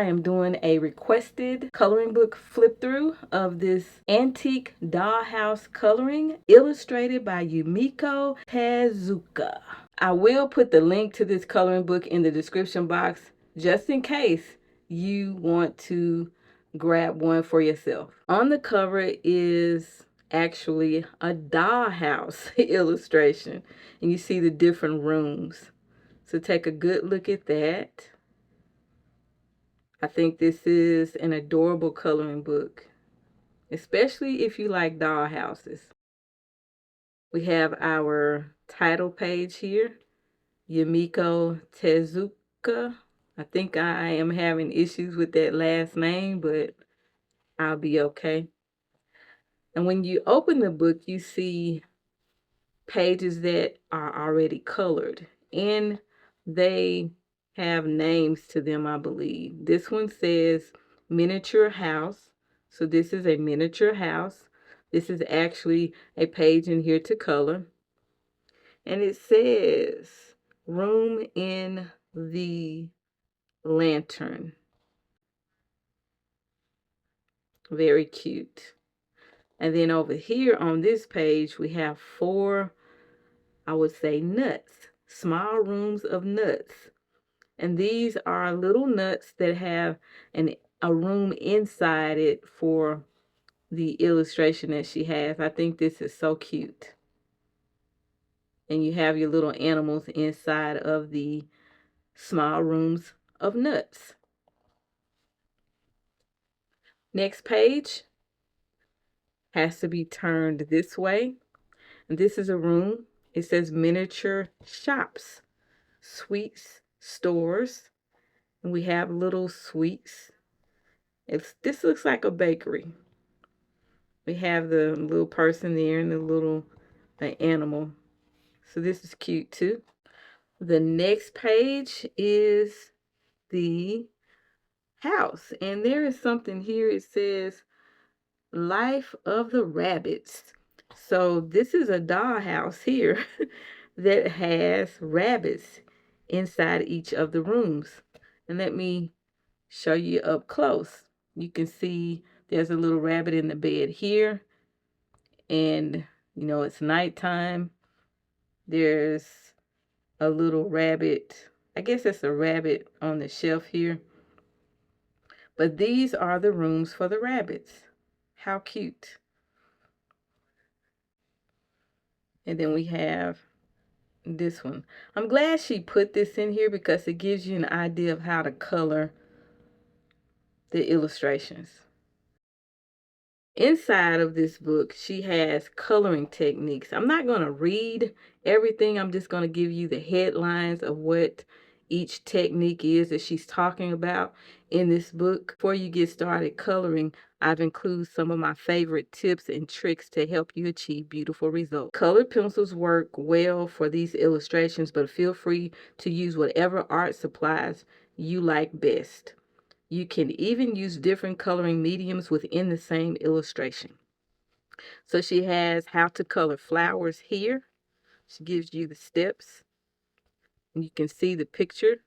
I am doing a requested coloring book flip through of this Antique Dollhouse Coloring illustrated by Yumiko Tezuka. I will put the link to this coloring book in the description box just in case you want to grab one for yourself. On the cover is actually a dollhouse illustration, and you see the different rooms. So take a good look at that. I think this is an adorable coloring book, especially if you like dollhouses. We have our title page here, Yumiko Tezuka. I think I am having issues with that last name, but I'll be okay. And when you open the book, you see pages that are already colored, and they have names to them, I believe. This one says miniature house. So this is a miniature house. This is actually a page in here to color. And it says room in the lantern. Very cute. And then over here on this page, we have 4, I would say, nuts, small rooms of nuts. And these are little nuts that have a room inside it for the illustration that she has. I think this is so cute. And you have your little animals inside of the small rooms of nuts. Next page has to be turned this way. And this is a room. It says miniature shops, sweets, stores. And we have little sweets. This looks like a bakery. We have the little person there and the animal. So this is cute too. The next page is the house. And there is something here. It says Life of the Rabbits. So this is a dollhouse here that has rabbits inside each of the rooms. And let me show you up close. You can see there's a little rabbit in the bed here. And, it's nighttime. There's a little rabbit. I guess it's a rabbit on the shelf here. But these are the rooms for the rabbits. How cute. And then we have this one. I'm glad she put this in here because it gives you an idea of how to color the illustrations. Inside of this book, she has coloring techniques. I'm not going to read everything. I'm just going to give you the headlines of what each technique is that she's talking about in this book. Before you get started coloring, I've included some of my favorite tips and tricks to help you achieve beautiful results. Colored pencils work well for these illustrations, but feel free to use whatever art supplies you like best. You can even use different coloring mediums within the same illustration. So she has how to color flowers here. She gives you the steps. And you can see the picture.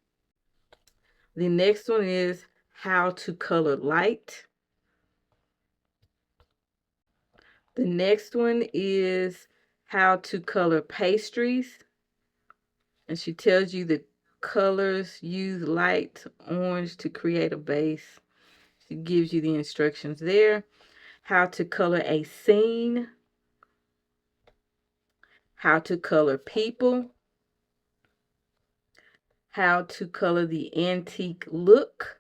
The next one is how to color light. The next one is how to color pastries. And she tells you the colors. Use light orange to create a base. She gives you the instructions there. How to color a scene, how to color people, how to color the antique look.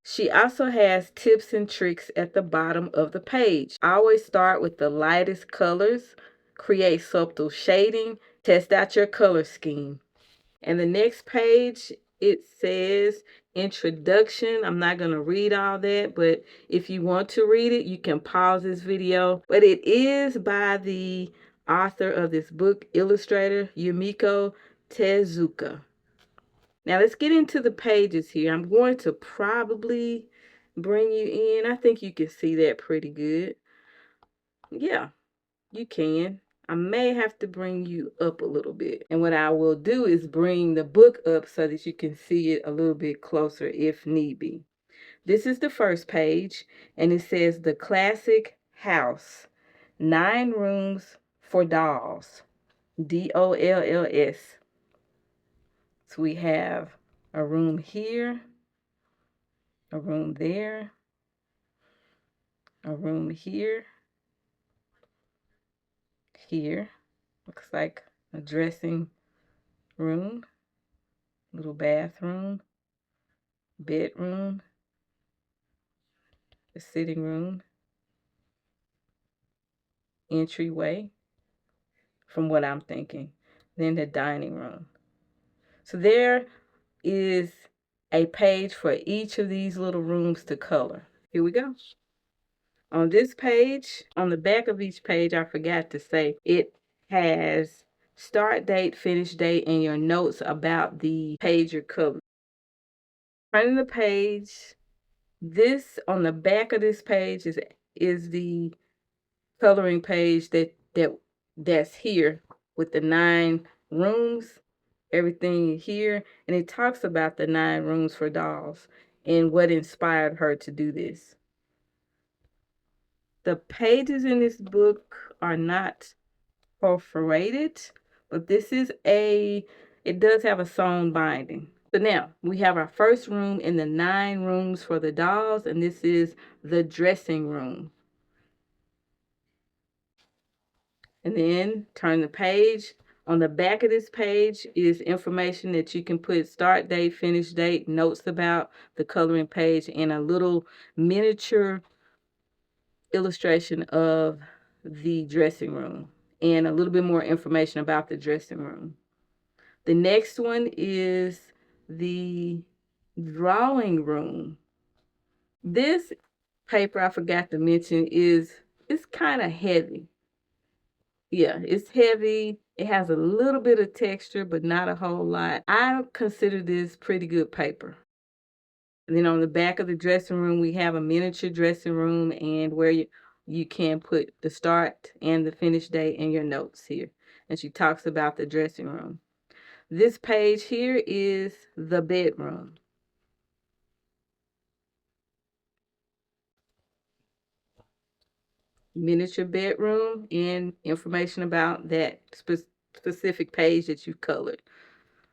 She also has tips and tricks at the bottom of the page. Always start with the lightest colors, create subtle shading, test out your color scheme. And the next page, it says introduction. I'm not going to read all that, but if you want to read it, you can pause this video. But it is by the author of this book, illustrator Yumiko Tezuka. Now let's get into the pages here. I'm going to probably bring you in. I think you can see that pretty good. Yeah, you can. I may have to bring you up a little bit. And what I will do is bring the book up so that you can see it a little bit closer if need be. This is the first page, and it says The Classic House, 9 Rooms for Dolls, DOLLS. So we have a room here, a room there, a room here, here. Looks like a dressing room, little bathroom, bedroom, the sitting room, entryway, from what I'm thinking. Then the dining room. So there is a page for each of these little rooms to color. Here we go. On this page, on the back of each page, I forgot to say, it has start date, finish date, and your notes about the page you're coloring. Turning the page, this on the back of this page is the coloring page that's here with the 9 rooms, everything here, and it talks about the 9 rooms for dolls and what inspired her to do this. The pages in this book are not perforated, but it does have a sewn binding. So now we have our first room in the 9 rooms for the dolls, and this is the dressing room. And then turn the page. On the back of this page is information that you can put start date, finish date, notes about the coloring page, and a little miniature illustration of the dressing room and a little bit more information about the dressing room. The next one is the drawing room. This paper, I forgot to mention, it's kind of heavy. Yeah, it's heavy. It has a little bit of texture, but not a whole lot. I consider this pretty good paper. And then on the back of the dressing room, we have a miniature dressing room and where you can put the start and the finish date and your notes here. And she talks about the dressing room. This page here is the bedroom. Miniature bedroom and information about that specific page that you colored.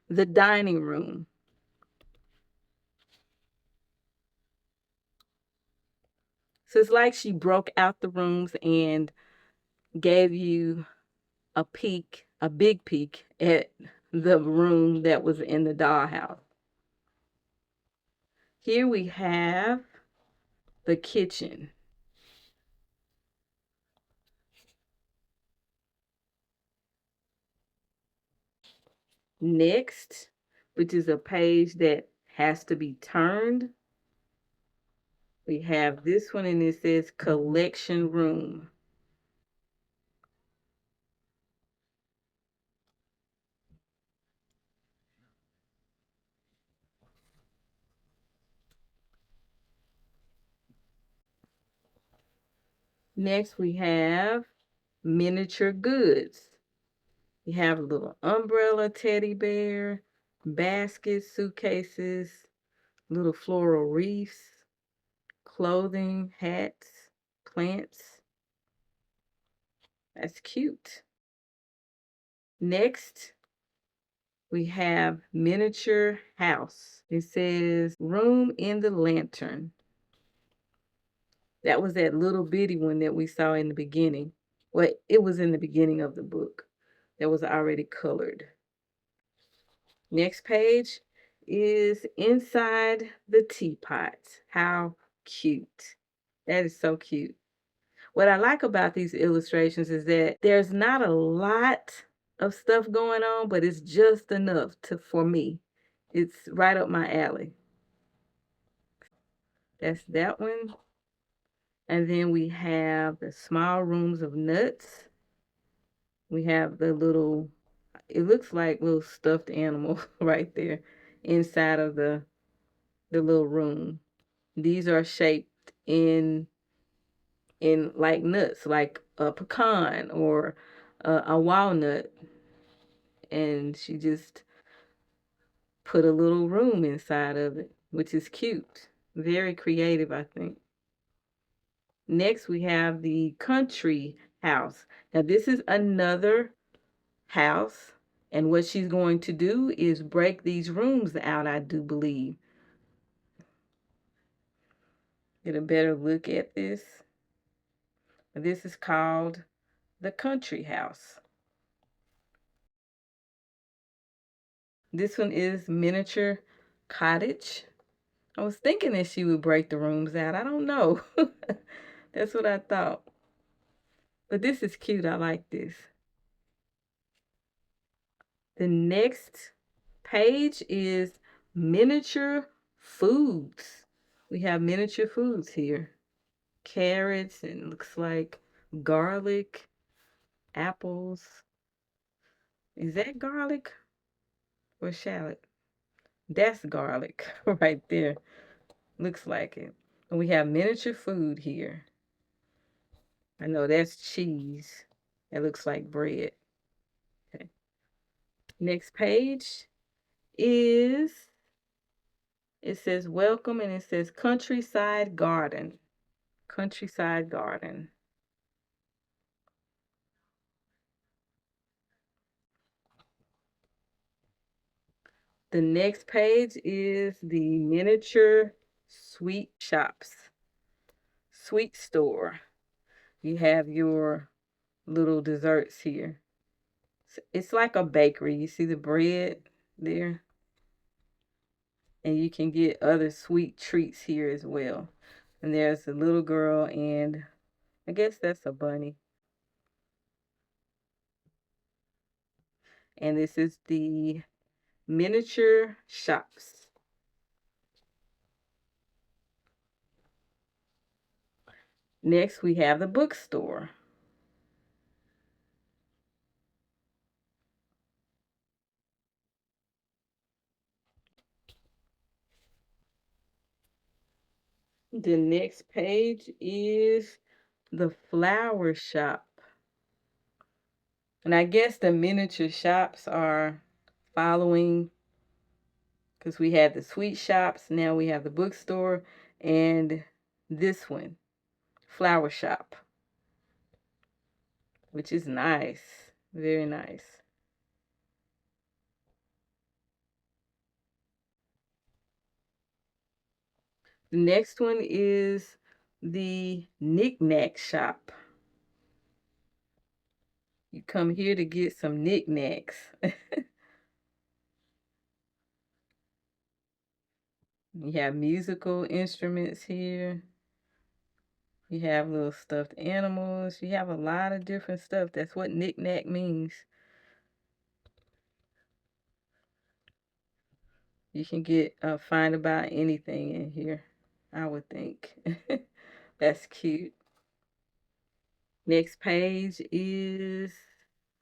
The dining room. So it's like she broke out the rooms and gave you a peek, a big peek at the room that was in the dollhouse. Here we have the kitchen. Next, which is a page that has to be turned, we have this one and it says collection room. Next, we have miniature goods. We have a little umbrella teddy bear, baskets, suitcases, little floral wreaths, clothing, hats, plants. That's cute. Next, we have miniature house. It says room in the lantern. That was that little bitty one that we saw in the beginning. Well, it was in the beginning of the book that was already colored. Next page is inside the teapot. How cute. That is so cute. What I like about these illustrations is that there's not a lot of stuff going on, but it's just enough for me. It's right up my alley. That's that one. And then we have the small rooms of nuts. We have the little, it looks like little stuffed animal right there inside of the little room. These are shaped in like nuts, like a pecan or a walnut, and she just put a little room inside of it, which is cute. Very creative, I think. Next, we have the country house. Now, this is another house, and what she's going to do is break these rooms out, I do believe. Get a better look at this. This is called the country house. This one is miniature cottage. I was thinking that she would break the rooms out. I don't know. That's what I thought. But this is cute. I like this. The next page is miniature foods. We have miniature foods here. Carrots and looks like garlic, apples. Is that garlic or shallot? That's garlic right there. Looks like it. And we have miniature food here. I know that's cheese. That looks like bread. Okay. Next page is, it says welcome and it says countryside garden. Countryside garden. The next page is the miniature sweet shops. Sweet store. You have your little desserts here. It's like a bakery. You see the bread there? And you can get other sweet treats here as well. And there's a little girl, and I guess that's a bunny. And this is the miniature shops. Next, we have the bookstore. The next page is the flower shop. And I guess the miniature shops are following, because we had the sweet shops, now we have the bookstore, and this one, flower shop, which is nice, very nice. The next one is the knick-knack shop. You come here to get some knickknacks. You have musical instruments here. You have little stuffed animals. You have a lot of different stuff. That's what knick-knack means. You can get find about anything in here, I would think. That's cute. Next page is,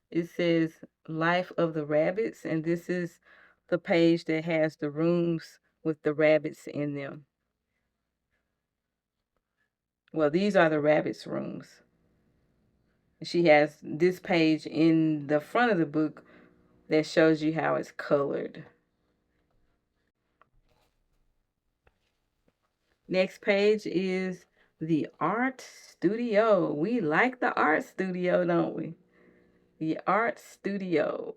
it says Life of the Rabbits, and this is the page that has the rooms with the rabbits in them. Well, these are the rabbits' rooms. She has this page in the front of the book that shows you how it's colored. Next page is the art studio. We like the art studio, don't we? The art studio.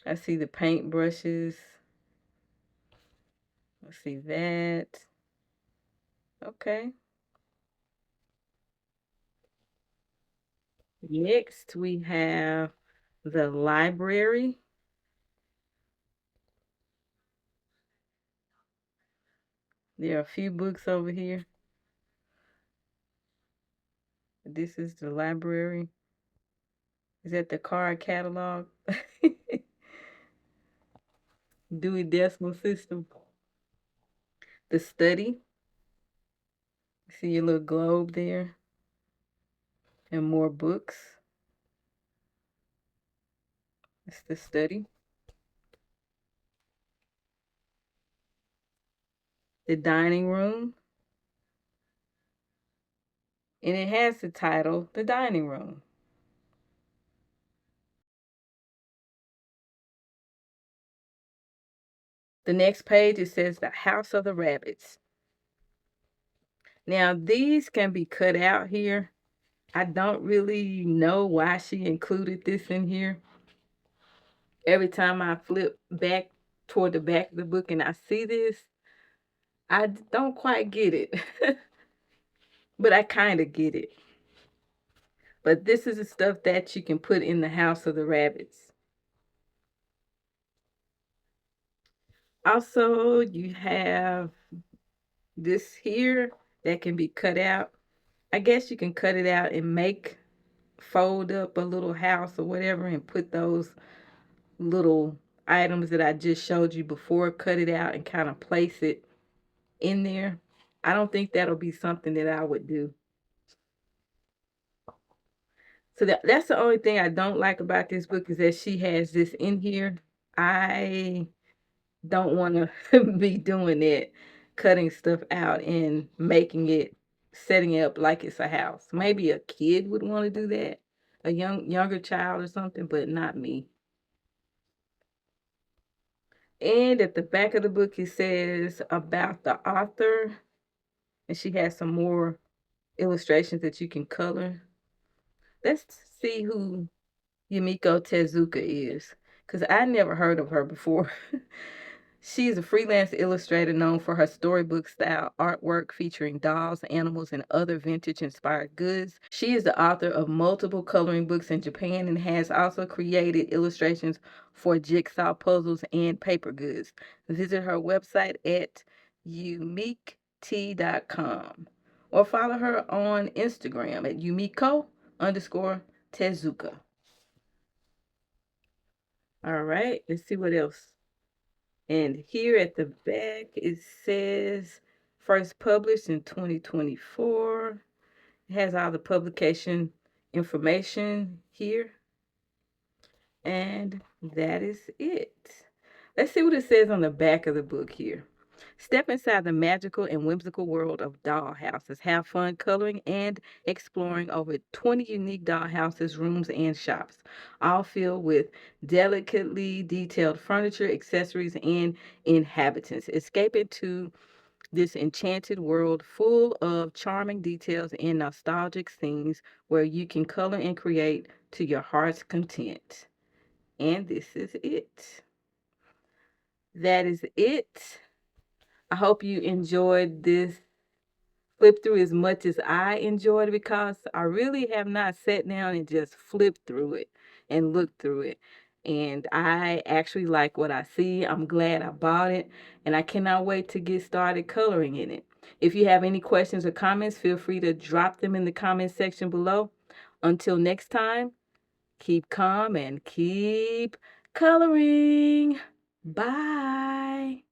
I see the paint brushes. I see that. Okay. Next, we have the library. There are a few books over here. This is the library. Is that the card catalog? Dewey Decimal System. The study. See your little globe there. And more books. It's the study. The dining room. and it has the title, The Dining Room. The next page, it says The House of the Rabbits. Now, these can be cut out here. I don't really know why she included this in here. Every time I flip back toward the back of the book and I see this, I don't quite get it. But I kind of get it. But this is the stuff that you can put in the House of the Rabbits. Also, you have this here that can be cut out. I guess you can cut it out and fold up a little house or whatever and put those little items that I just showed you before, cut it out and kind of place it in there. I don't think that'll be something that I would do. So that's the only thing I don't like about this book, is that she has this in here. I don't want to be doing it, cutting stuff out and setting it up like it's a house. Maybe a kid would want to do that, a younger child or something, but not me. And at the back of the book, it says about the author, and she has some more illustrations that you can color. Let's see who Yumiko Tezuka is, because I never heard of her before. She is a freelance illustrator known for her storybook style artwork featuring dolls, animals, and other vintage inspired goods. She is the author of multiple coloring books in Japan and has also created illustrations for jigsaw puzzles and paper goods. Visit her website at uniquet.com or follow her on Instagram at Yumiko_Tezuka. All right, let's see what else. And here at the back, it says first published in 2024. It has all the publication information here. And that is it. Let's see what it says on the back of the book here. Step inside the magical and whimsical world of dollhouses. Have fun coloring and exploring over 20 unique dollhouses, rooms, and shops, all filled with delicately detailed furniture, accessories, and inhabitants. Escape into this enchanted world full of charming details and nostalgic scenes where you can color and create to your heart's content. And this is it. That is it. I hope you enjoyed this flip through as much as I enjoyed it, because I really have not sat down and just flipped through it and looked through it. And I actually like what I see. I'm glad I bought it, and I cannot wait to get started coloring in it. If you have any questions or comments, feel free to drop them in the comment section below. Until next time, keep calm and keep coloring. Bye.